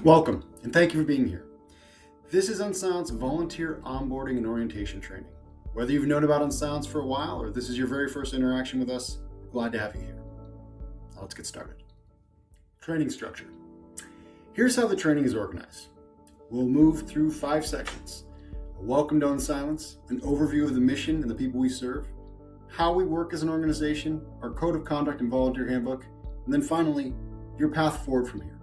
Welcome, and thank you for being here. This is Unsilenced Volunteer Onboarding and Orientation Training. Whether you've known about Unsilenced for a while or this is your very first interaction with us, we're glad to have you here. Now let's get started. Training structure. Here's how the training is organized. We'll move through 5 sections. A welcome to Unsilenced, an overview of the mission and the people we serve, how we work as an organization, our code of conduct and volunteer handbook, and then finally, your path forward from here.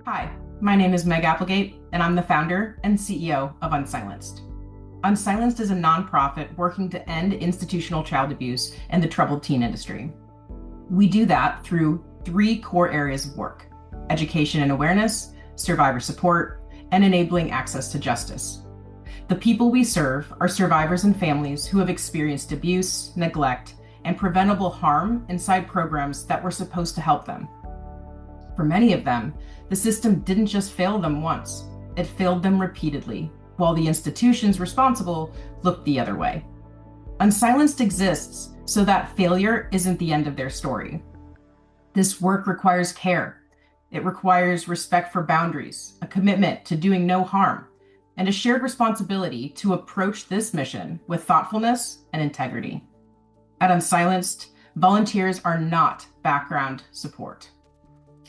Hi, my name is Meg Applegate, and I'm the founder and CEO of Unsilenced. Unsilenced is a nonprofit working to end institutional child abuse and the troubled teen industry. We do that through 3 core areas of work: education and awareness, survivor support, and enabling access to justice. The people we serve are survivors and families who have experienced abuse, neglect, and preventable harm inside programs that were supposed to help them. For many of them, the system didn't just fail them once, it failed them repeatedly, while the institutions responsible looked the other way. Unsilenced exists so that failure isn't the end of their story. This work requires care. It requires respect for boundaries, a commitment to doing no harm, and a shared responsibility to approach this mission with thoughtfulness and integrity. At Unsilenced, volunteers are not background support.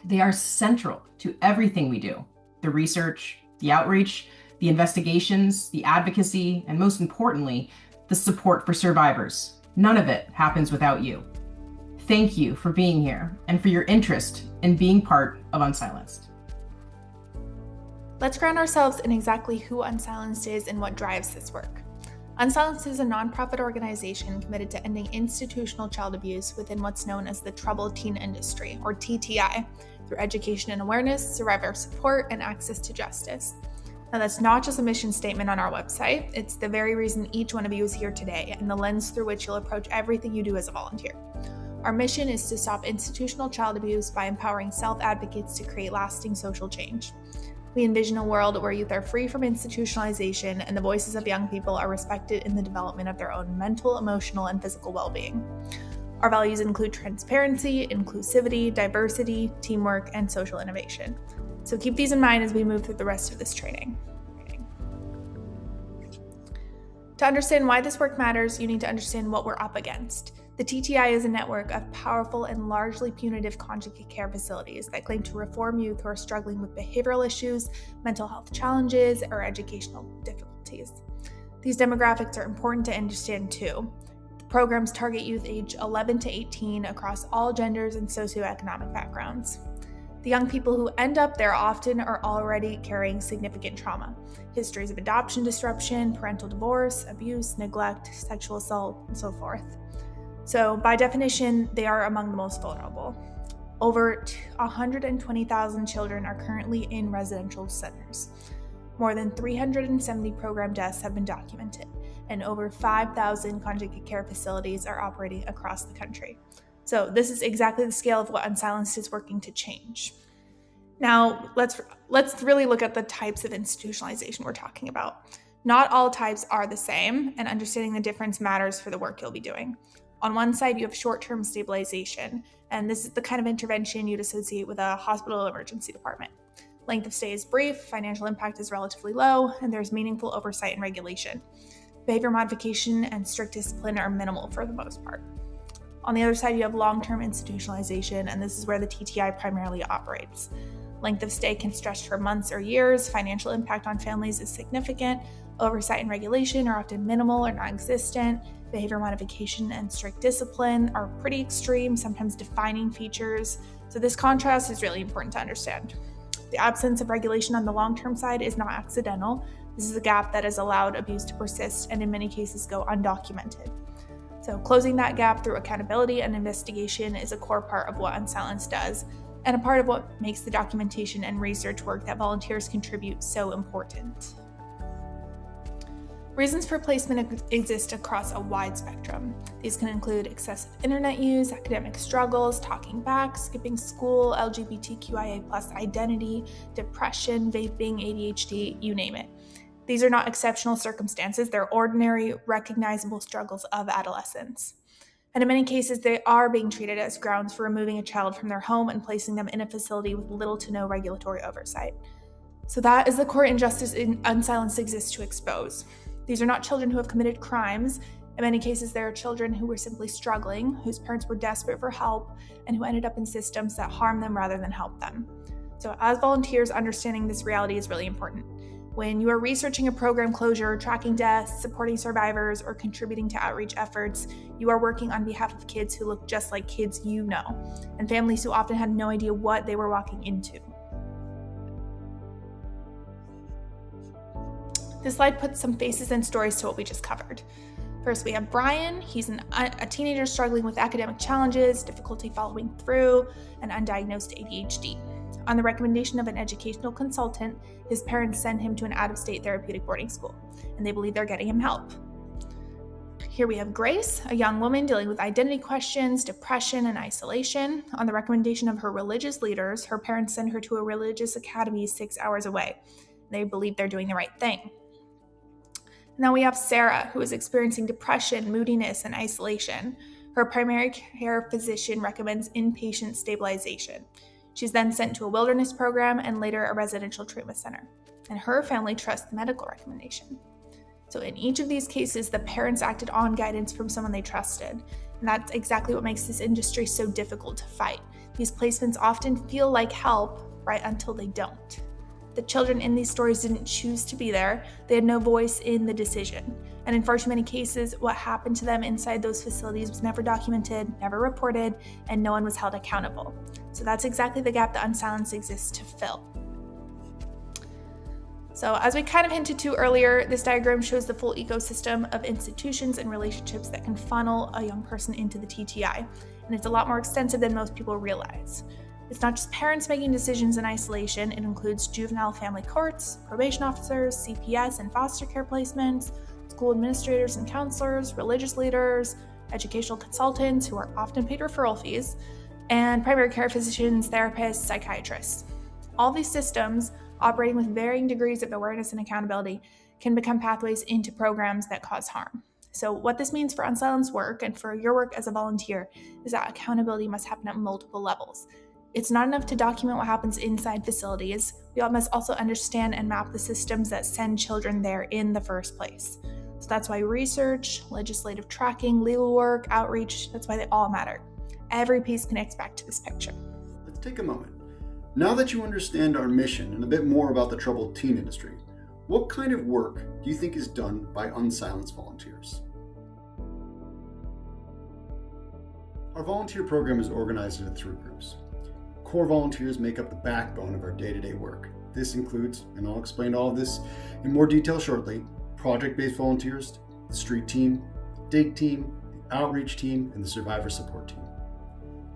They are central to everything we do: the research, the outreach, the investigations, the advocacy, and most importantly, the support for survivors. None of it happens without you. Thank you for being here and for your interest in being part of Unsilenced. Let's ground ourselves in exactly who Unsilenced is and what drives this work. Unsilenced is a nonprofit organization committed to ending institutional child abuse within what's known as the troubled teen industry, or TTI, through education and awareness, survivor support, and access to justice. Now, that's not just a mission statement on our website. It's the very reason each one of you is here today and the lens through which you'll approach everything you do as a volunteer. Our mission is to stop institutional child abuse by empowering self-advocates to create lasting social change. We envision a world where youth are free from institutionalization and the voices of young people are respected in the development of their own mental, emotional, and physical well-being. Our values include transparency, inclusivity, diversity, teamwork, and social innovation. So keep these in mind as we move through the rest of this training. To understand why this work matters, you need to understand what we're up against. The TTI is a network of powerful and largely punitive conjugate care facilities that claim to reform youth who are struggling with behavioral issues, mental health challenges, or educational difficulties. These demographics are important to understand too. The programs target youth age 11 to 18 across all genders and socioeconomic backgrounds. The young people who end up there often are already carrying significant trauma, histories of adoption disruption, parental divorce, abuse, neglect, sexual assault, and so forth. So by definition, they are among the most vulnerable. Over 120,000 children are currently in residential centers. More than 370 program deaths have been documented, and over 5,000 conjugate care facilities are operating across the country. So this is exactly the scale of what Unsilenced is working to change. Now, let's really look at the types of institutionalization we're talking about. Not all types are the same, and understanding the difference matters for the work you'll be doing. On one side, you have short-term stabilization, and this is the kind of intervention you'd associate with a hospital emergency department. Length of stay is brief, financial impact is relatively low, and there's meaningful oversight and regulation. Behavior modification and strict discipline are minimal for the most part. On the other side, you have long-term institutionalization, and this is where the TTI primarily operates. Length of stay can stretch for months or years, financial impact on families is significant, oversight and regulation are often minimal or non-existent, behavior modification and strict discipline are pretty extreme, sometimes defining features. So this contrast is really important to understand. The absence of regulation on the long-term side is not accidental. This is a gap that has allowed abuse to persist and in many cases go undocumented. So closing that gap through accountability and investigation is a core part of what Unsilenced does, and a part of what makes the documentation and research work that volunteers contribute so important. Reasons for placement exist across a wide spectrum. These can include excessive internet use, academic struggles, talking back, skipping school, LGBTQIA+ identity, depression, vaping, ADHD, you name it. These are not exceptional circumstances, they're ordinary, recognizable struggles of adolescence. And in many cases, they are being treated as grounds for removing a child from their home and placing them in a facility with little to no regulatory oversight. So that is the core injustice Unsilenced exists to expose. These are not children who have committed crimes. In many cases, there are children who were simply struggling, whose parents were desperate for help, and who ended up in systems that harm them rather than help them. So as volunteers, understanding this reality is really important. When you are researching a program closure, tracking deaths, supporting survivors, or contributing to outreach efforts, you are working on behalf of kids who look just like kids you know, and families who often had no idea what they were walking into. This slide puts some faces and stories to what we just covered. First, we have Brian. He's a teenager struggling with academic challenges, difficulty following through, and undiagnosed ADHD. On the recommendation of an educational consultant, his parents send him to an out-of-state therapeutic boarding school, and they believe they're getting him help. Here we have Grace, a young woman dealing with identity questions, depression, and isolation. On the recommendation of her religious leaders, her parents send her to a religious academy 6 hours away. They believe they're doing the right thing. Now we have Sarah, who is experiencing depression, moodiness, and isolation. Her primary care physician recommends inpatient stabilization. She's then sent to a wilderness program and later a residential treatment center. And her family trusts the medical recommendation. So in each of these cases, the parents acted on guidance from someone they trusted. And that's exactly what makes this industry so difficult to fight. These placements often feel like help, right until they don't. The children in these stories didn't choose to be there. They had no voice in the decision. And in far too many cases, what happened to them inside those facilities was never documented, never reported, and no one was held accountable. So that's exactly the gap that Unsilenced exists to fill. So as we kind of hinted to earlier, this diagram shows the full ecosystem of institutions and relationships that can funnel a young person into the TTI. And it's a lot more extensive than most people realize. It's not just parents making decisions in isolation. It includes juvenile family courts, probation officers, CPS and foster care placements, school administrators and counselors, religious leaders, educational consultants who are often paid referral fees, and primary care physicians, therapists, psychiatrists. All these systems, operating with varying degrees of awareness and accountability, can become pathways into programs that cause harm. So what this means for Unsilenced work and for your work as a volunteer is that accountability must happen at multiple levels. It's not enough to document what happens inside facilities. We must also understand and map the systems that send children there in the first place. So that's why research, legislative tracking, legal work, outreach, that's why they all matter. Every piece connects back to this picture. Let's take a moment. Now that you understand our mission and a bit more about the troubled teen industry, what kind of work do you think is done by Unsilenced volunteers? Our volunteer program is organized into 3 groups. Core volunteers make up the backbone of our day-to-day work. This includes, and I'll explain all of this in more detail shortly, project-based volunteers, the street team, dig team, the outreach team, and the survivor support team.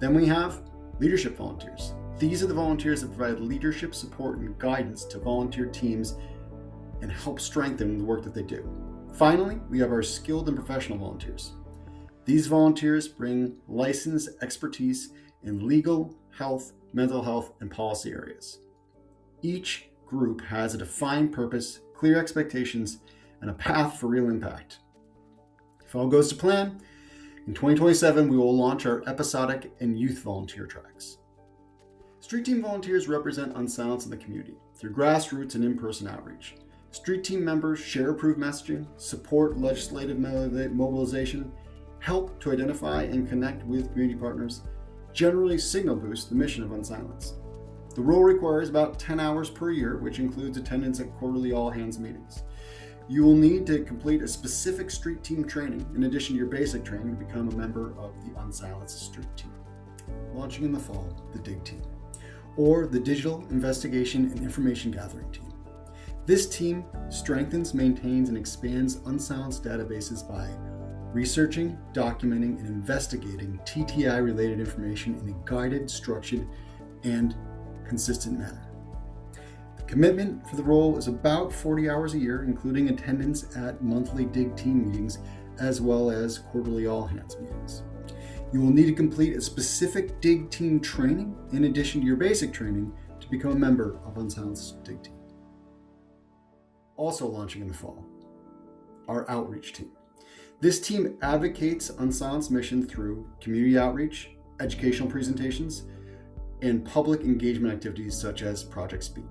Then we have leadership volunteers. These are the volunteers that provide leadership support and guidance to volunteer teams and help strengthen the work that they do. Finally, we have our skilled and professional volunteers. These volunteers bring licensed expertise in legal, health, mental health, and policy areas. Each group has a defined purpose, clear expectations, and a path for real impact. If all goes to plan, in 2027 we will launch our episodic and youth volunteer tracks. Street team volunteers represent Unsilenced in the community through grassroots and in-person outreach. Street team members share approved messaging, support legislative mobilization, help to identify and connect with community partners, generally signal boost the mission of Unsilenced. The role requires about 10 hours per year, which includes attendance at quarterly all-hands meetings. You will need to complete a specific street team training in addition to your basic training to become a member of the Unsilenced street team. Launching in the fall, the dig team, or the digital investigation and information gathering team. This team strengthens, maintains, and expands Unsilenced databases by researching, documenting, and investigating TTI-related information in a guided, structured, and consistent manner. The commitment for the role is about 40 hours a year, including attendance at monthly dig team meetings, as well as quarterly all-hands meetings. You will need to complete a specific dig team training in addition to your basic training to become a member of Unsilenced dig team. Also launching in the fall, our outreach team. This team advocates Unsilenced mission through community outreach, educational presentations, and public engagement activities such as Project Speak.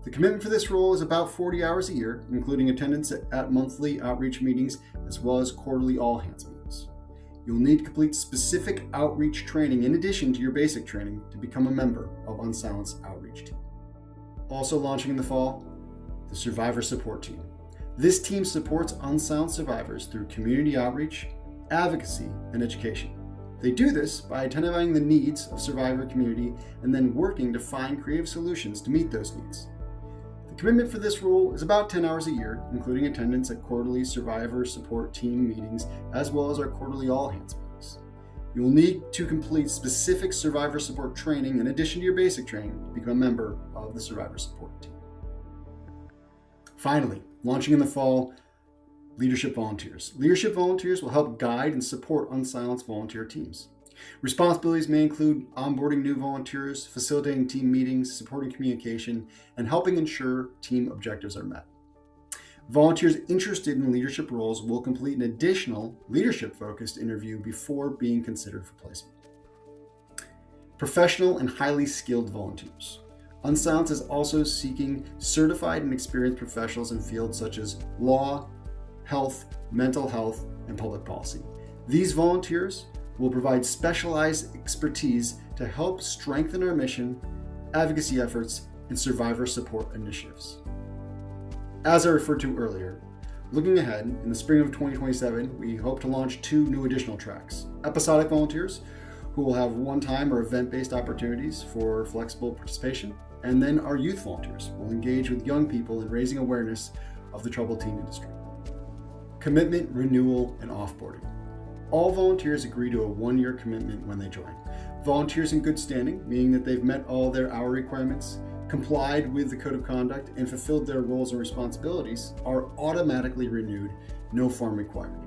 The commitment for this role is about 40 hours a year, including attendance at monthly outreach meetings as well as quarterly all-hands meetings. You'll need to complete specific outreach training in addition to your basic training to become a member of Unsilenced Outreach Team. Also launching in the fall, the Survivor Support Team. This team supports unsilenced survivors through community outreach, advocacy, and education. They do this by identifying the needs of survivor community and then working to find creative solutions to meet those needs. The commitment for this role is about 10 hours a year, including attendance at quarterly Survivor Support Team meetings, as well as our quarterly all-hands meetings. You will need to complete specific survivor support training in addition to your basic training to become a member of the Survivor Support Team. Finally, launching in the fall, Leadership Volunteers. Leadership Volunteers will help guide and support unsilenced volunteer teams. Responsibilities may include onboarding new volunteers, facilitating team meetings, supporting communication, and helping ensure team objectives are met. Volunteers interested in leadership roles will complete an additional leadership-focused interview before being considered for placement. Professional and highly skilled volunteers. Unsilenced is also seeking certified and experienced professionals in fields such as law, health, mental health, and public policy. These volunteers will provide specialized expertise to help strengthen our mission, advocacy efforts, and survivor support initiatives. As I referred to earlier, looking ahead, in the spring of 2027, we hope to launch 2 new additional tracks. Episodic volunteers, who will have one-time or event-based opportunities for flexible participation, and then our youth volunteers will engage with young people in raising awareness of the troubled teen industry. Commitment, renewal, and offboarding. All volunteers agree to a 1-year commitment when they join. Volunteers in good standing, meaning that they've met all their hour requirements, complied with the Code of Conduct, and fulfilled their roles and responsibilities, are automatically renewed, no form required.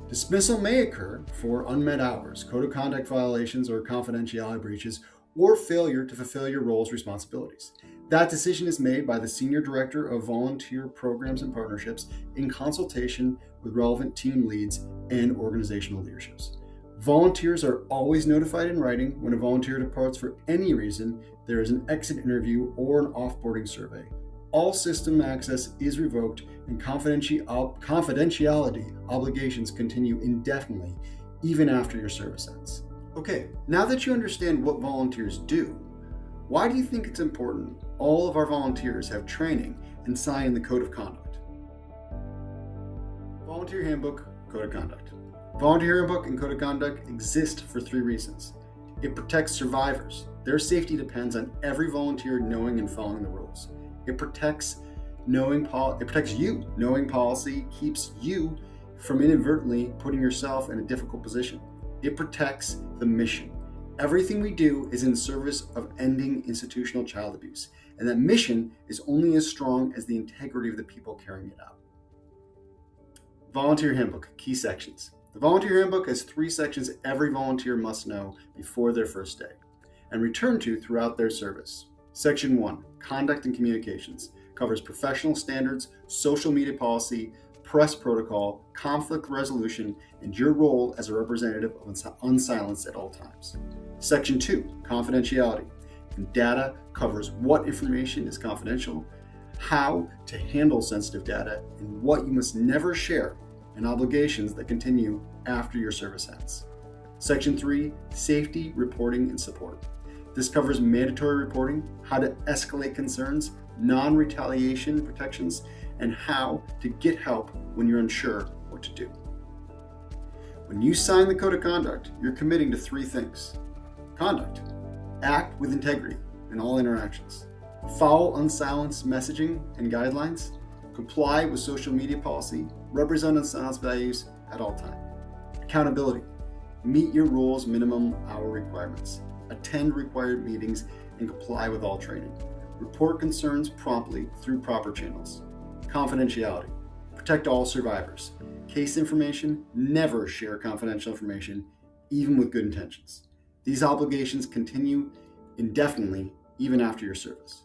Dismissal may occur for unmet hours, Code of Conduct violations or confidentiality breaches, or failure to fulfill your roles and responsibilities. That decision is made by the Senior Director of Volunteer Programs and Partnerships in consultation with relevant team leads and organizational leaderships. Volunteers are always notified in writing when a volunteer departs for any reason. There is an exit interview or an offboarding survey. All system access is revoked and confidentiality obligations continue indefinitely, even after your service ends. Okay, now that you understand what volunteers do, why do you think it's important all of our volunteers have training and sign the Code of Conduct? Volunteer Handbook, Code of Conduct. Volunteer Handbook and Code of Conduct exist for 3 reasons. It protects survivors. Their safety depends on every volunteer knowing and following the rules. It protects you. Knowing policy keeps you from inadvertently putting yourself in a difficult position. It protects the mission. Everything we do is in service of ending institutional child abuse, and that mission is only as strong as the integrity of the people carrying it out. Volunteer Handbook, key sections. The Volunteer Handbook has 3 sections every volunteer must know before their first day and return to throughout their service. Section 1, Conduct and Communications, covers professional standards, social media policy, press protocol, conflict resolution, and your role as a representative of Unsilenced at all times. Section 2, Confidentiality, and data covers what information is confidential, how to handle sensitive data, and what you must never share, and obligations that continue after your service ends. Section 3, Safety, Reporting, and Support. This covers mandatory reporting, how to escalate concerns, non-retaliation protections, and how to get help when you're unsure what to do. When you sign the Code of Conduct, you're committing to 3 things. Conduct. Act with integrity in all interactions. Follow unsilenced messaging and guidelines. Comply with social media policy. Represent unsilenced values at all times. Accountability. Meet your role's minimum hour requirements. Attend required meetings and comply with all training. Report concerns promptly through proper channels. Confidentiality. Protect all survivors. Case information, never share confidential information, even with good intentions. These obligations continue indefinitely, even after your service.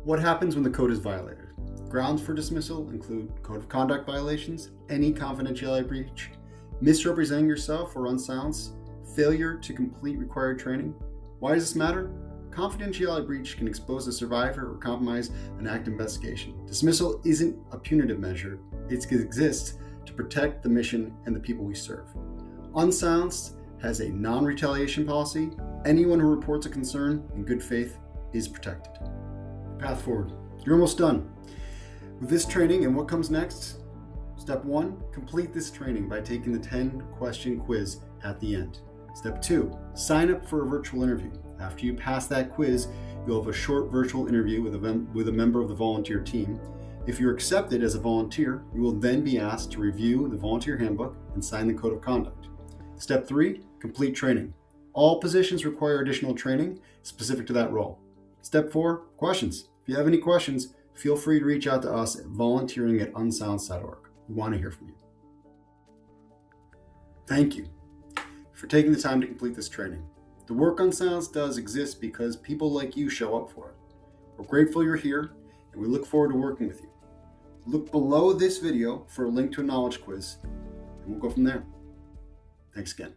What happens when the code is violated? Grounds for dismissal include code of conduct violations, any confidentiality breach, misrepresenting yourself or unsilenced, failure to complete required training. Why does this matter? Confidentiality breach can expose the survivor or compromise an active investigation. Dismissal isn't a punitive measure. It exists to protect the mission and the people we serve. Unsilenced has a non-retaliation policy. Anyone who reports a concern in good faith is protected. Path forward. You're almost done. With this training and what comes next, step 1, complete this training by taking the 10-question quiz at the end. Step 2, sign up for a virtual interview. After you pass that quiz, you'll have a short virtual interview with a member of the volunteer team. If you're accepted as a volunteer, you will then be asked to review the volunteer handbook and sign the code of conduct. Step 3, complete training. All positions require additional training specific to that role. Step 4, questions. If you have any questions, feel free to reach out to us at volunteering@unsilenced.org. We want to hear from you. Thank you for taking the time to complete this training. The work Unsilenced does exist because people like you show up for it. We're grateful you're here, and we look forward to working with you. Look below this video for a link to a knowledge quiz, and we'll go from there. Thanks again.